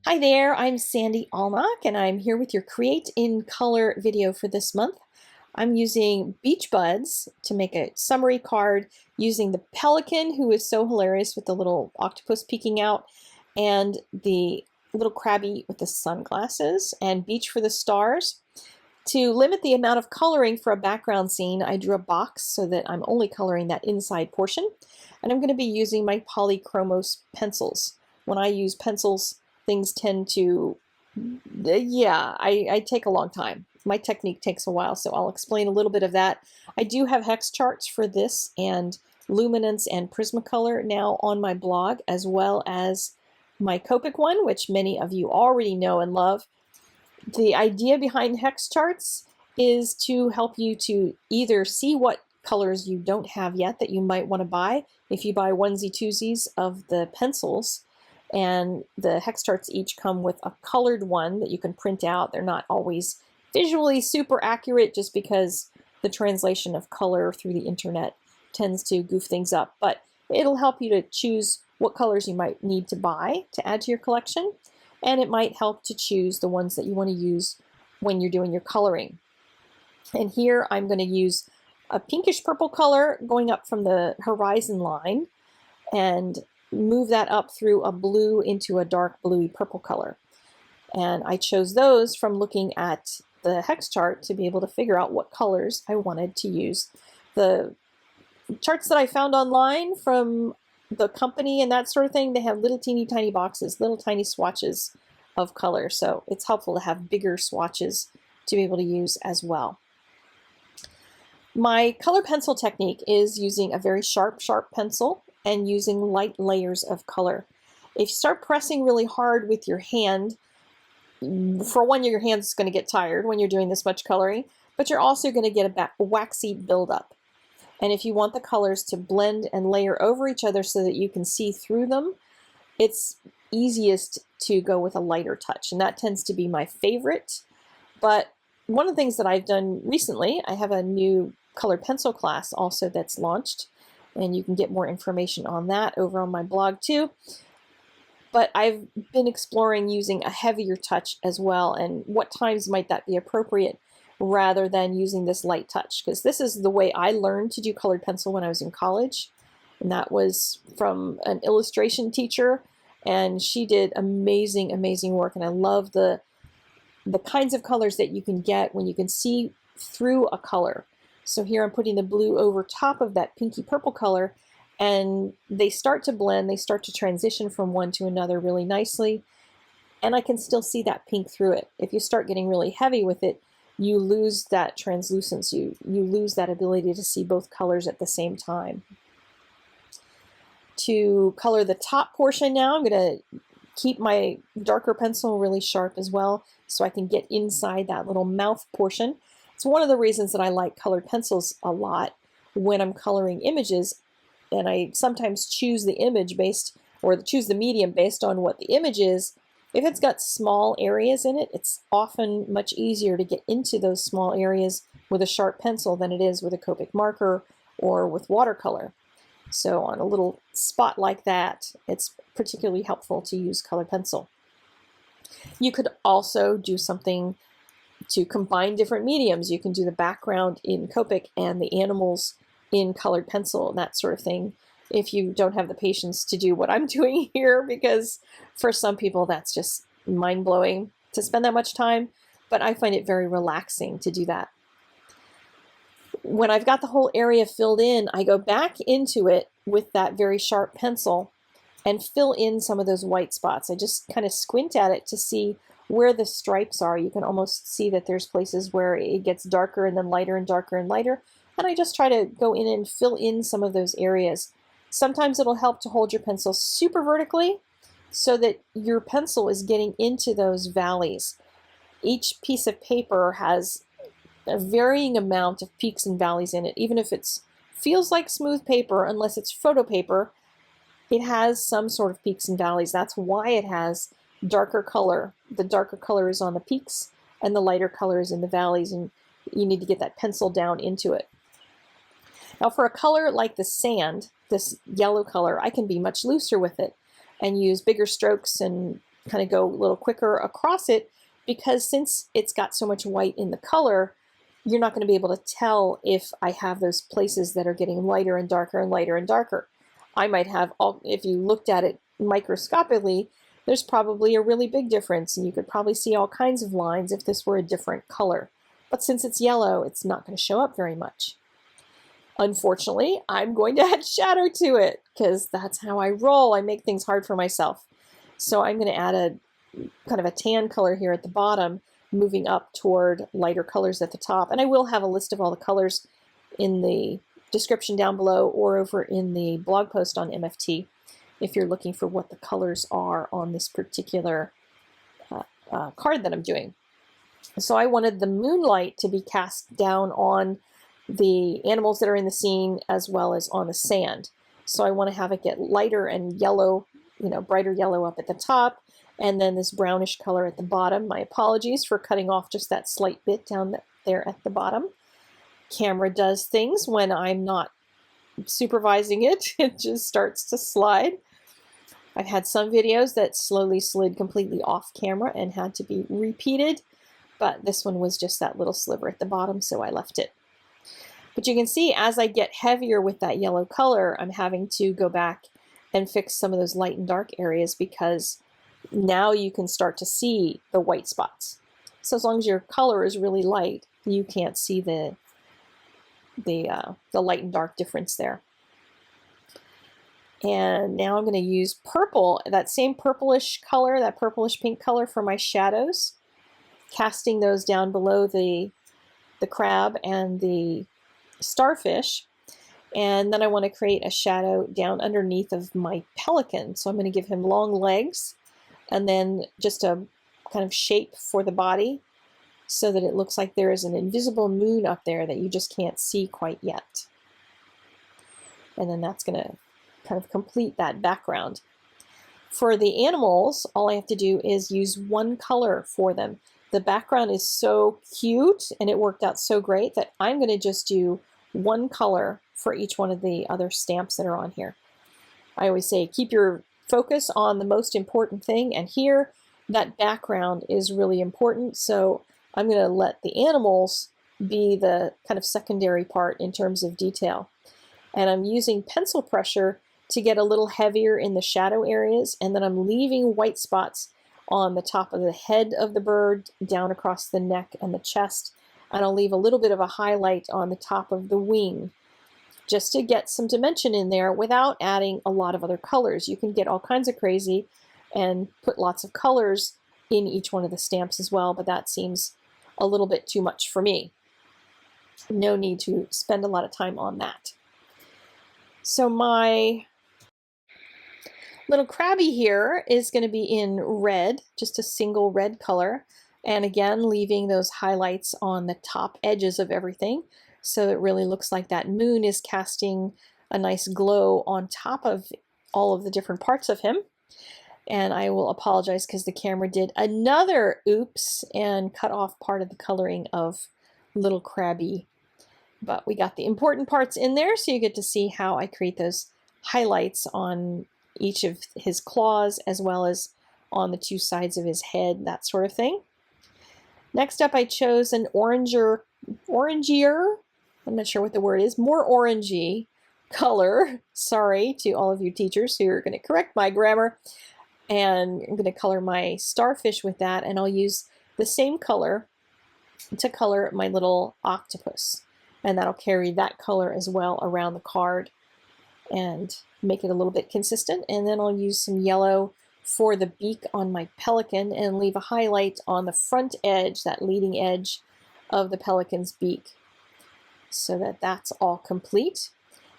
Hi there, I'm Sandy Allnock and I'm here with your Create in Color video for this month. I'm using Beach Buds to make a summary card using the pelican, who is so hilarious with the little octopus peeking out, and the little crabby with the sunglasses, and Beach for the stars. To limit the amount of coloring for a background scene, I drew a box so that I'm only coloring that inside portion, and I'm going to be using my polychromos pencils. When I use pencils, things tend to, I take a long time. My technique takes a while, so I'll explain a little bit of that. I do have hex charts for this and luminance and Prismacolor now on my blog, as well as my Copic one, which many of you already know and love. The idea behind hex charts is to help you to either see what colors you don't have yet that you might want to buy. If you buy onesie twosies of the pencils, and the hex charts each come with a colored one that you can print out. They're not always visually super accurate just because the translation of color through the internet tends to goof things up, but it'll help you to choose what colors you might need to buy to add to your collection, and it might help to choose the ones that you want to use when you're doing your coloring. And here I'm going to use a pinkish purple color going up from the horizon line and move that up through a blue into a dark bluey purple color. And I chose those from looking at the hex chart to be able to figure out what colors I wanted to use. The charts that I found online from the company and that sort of thing, they have little teeny tiny boxes, little tiny swatches of color. So it's helpful to have bigger swatches to be able to use as well. My color pencil technique is using a very sharp pencil and using light layers of color. If you start pressing really hard with your hand, for one, your hand's going to get tired when you're doing this much coloring, but you're also going to get a waxy buildup. And if you want the colors to blend and layer over each other so that you can see through them, it's easiest to go with a lighter touch, and that tends to be my favorite. But one of the things that I've done recently, I have a new colored pencil class also that's launched, and you can get more information on that over on my blog too. But I've been exploring using a heavier touch as well, and what times might that be appropriate rather than using this light touch, because this is the way I learned to do colored pencil when I was in college, and that was from an illustration teacher, and she did amazing work. And I love the kinds of colors that you can get when you can see through a color. So here I'm putting the blue over top of that pinky purple color, and they start to blend, they start to transition from one to another really nicely, and I can still see that pink through it. If you start getting really heavy with it, you lose that translucence, you lose that ability to see both colors at the same time. To color the top portion now, I'm going to keep my darker pencil really sharp as well so I can get inside that little mouth portion. It's one of the reasons that I like colored pencils a lot when I'm coloring images, and I sometimes choose the image based, or choose the medium based on what the image is. If it's got small areas in it, it's often much easier to get into those small areas with a sharp pencil than it is with a Copic marker or with watercolor. So on a little spot like that, it's particularly helpful to use colored pencil. You could also do something to combine different mediums. You can do the background in Copic and the animals in colored pencil and that sort of thing, if you don't have the patience to do what I'm doing here, because for some people that's just mind-blowing to spend that much time, but I find it very relaxing to do that. When I've got the whole area filled in, I go back into it with that very sharp pencil and fill in some of those white spots. I just kind of squint at it to see where the stripes are. You can almost see that there's places where it gets darker and then lighter and darker and lighter, and I just try to go in and fill in some of those areas. Sometimes it'll help to hold your pencil super vertically so that your pencil is getting into those valleys. Each piece of paper has a varying amount of peaks and valleys in it. Even if it feels like smooth paper, unless it's photo paper, it has some sort of peaks and valleys. That's why it has darker color. The darker color is on the peaks and the lighter color is in the valleys, and you need to get that pencil down into it. Now for a color like the sand, this yellow color, I can be much looser with it and use bigger strokes and kind of go a little quicker across it, because since it's got so much white in the color, you're not going to be able to tell if I have those places that are getting lighter and darker and lighter and darker. I might have, if you looked at it microscopically, there's probably a really big difference, and you could probably see all kinds of lines if this were a different color. But since it's yellow, it's not going to show up very much. Unfortunately, I'm going to add shadow to it, because that's how I roll. I make things hard for myself. So I'm going to add a kind of a tan color here at the bottom, moving up toward lighter colors at the top. And I will have a list of all the colors in the description down below or over in the blog post on MFT if you're looking for what the colors are on this particular card that I'm doing. So I wanted the moonlight to be cast down on the animals that are in the scene as well as on the sand. So I want to have it get lighter and yellow, brighter yellow up at the top, and then this brownish color at the bottom. My apologies for cutting off just that slight bit down there at the bottom. Camera does things when I'm not supervising it. It just starts to slide. I've had some videos that slowly slid completely off camera and had to be repeated, but this one was just that little sliver at the bottom, so I left it. But you can see as I get heavier with that yellow color, I'm having to go back and fix some of those light and dark areas, because now you can start to see the white spots. So as long as your color is really light, you can't see the light and dark difference there. And now I'm going to use purple, that same purplish color, that purplish pink color for my shadows, casting those down below the crab and the starfish. And then I want to create a shadow down underneath of my pelican. So I'm going to give him long legs and then just a kind of shape for the body so that it looks like there is an invisible moon up there that you just can't see quite yet. And then that's going to kind of complete that background. For the animals, all I have to do is use one color for them. The background is so cute and it worked out so great that I'm going to just do one color for each one of the other stamps that are on here. I always say keep your focus on the most important thing, and here that background is really important, so I'm going to let the animals be the kind of secondary part in terms of detail. And I'm using pencil pressure to get a little heavier in the shadow areas, and then I'm leaving white spots on the top of the head of the bird, down across the neck and the chest, and I'll leave a little bit of a highlight on the top of the wing, just to get some dimension in there without adding a lot of other colors. You can get all kinds of crazy and put lots of colors in each one of the stamps as well, but that seems a little bit too much for me. No need to spend a lot of time on that. So my little crabby here is going to be in red, just a single red color, and again leaving those highlights on the top edges of everything so it really looks like that moon is casting a nice glow on top of all of the different parts of him. And I will apologize because the camera did another oops and cut off part of the coloring of little crabby. But we got the important parts in there, so you get to see how I create those highlights on each of his claws as well as on the two sides of his head, that sort of thing. Next up, I chose an orangier, I'm not sure what the word is, more orangey color. Sorry to all of you teachers who are going to correct my grammar. And I'm going to color my starfish with that, and I'll use the same color to color my little octopus. And that'll carry that color as well around the card and make it a little bit consistent. And then I'll use some yellow for the beak on my pelican and leave a highlight on the front edge, that leading edge of the pelican's beak, so that that's all complete.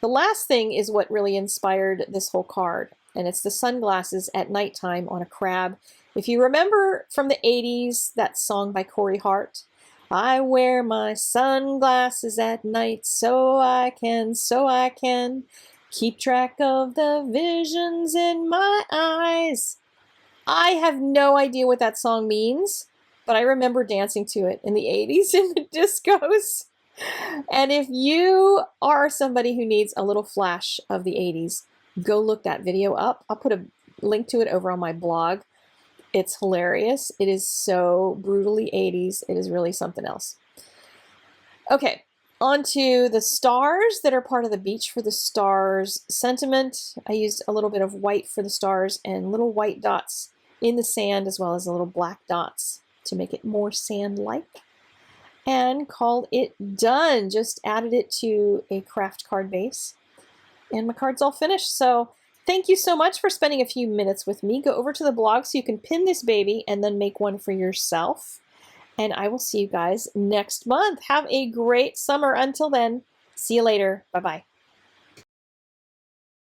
The last thing is what really inspired this whole card, and it's the sunglasses at nighttime on a crab. If you remember from the 80s, that song by Corey Hart, I wear my sunglasses at night so I can keep track of the visions in my eyes. I have no idea what that song means, but I remember dancing to it in the 80s in the discos. And if you are somebody who needs a little flash of the 80s, go look that video up. I'll put a link to it over on my blog. It's hilarious. It is so brutally 80s. It is really something else. Okay, on to the stars that are part of the Beach for the Stars sentiment. I used a little bit of white for the stars and little white dots in the sand, as well as little black dots to make it more sand-like. And called it done. Just added it to a craft card base. And my card's all finished. So thank you so much for spending a few minutes with me. Go over to the blog so you can pin this baby and then make one for yourself. And I will see you guys next month. Have a great summer. Until then, see you later. Bye-bye.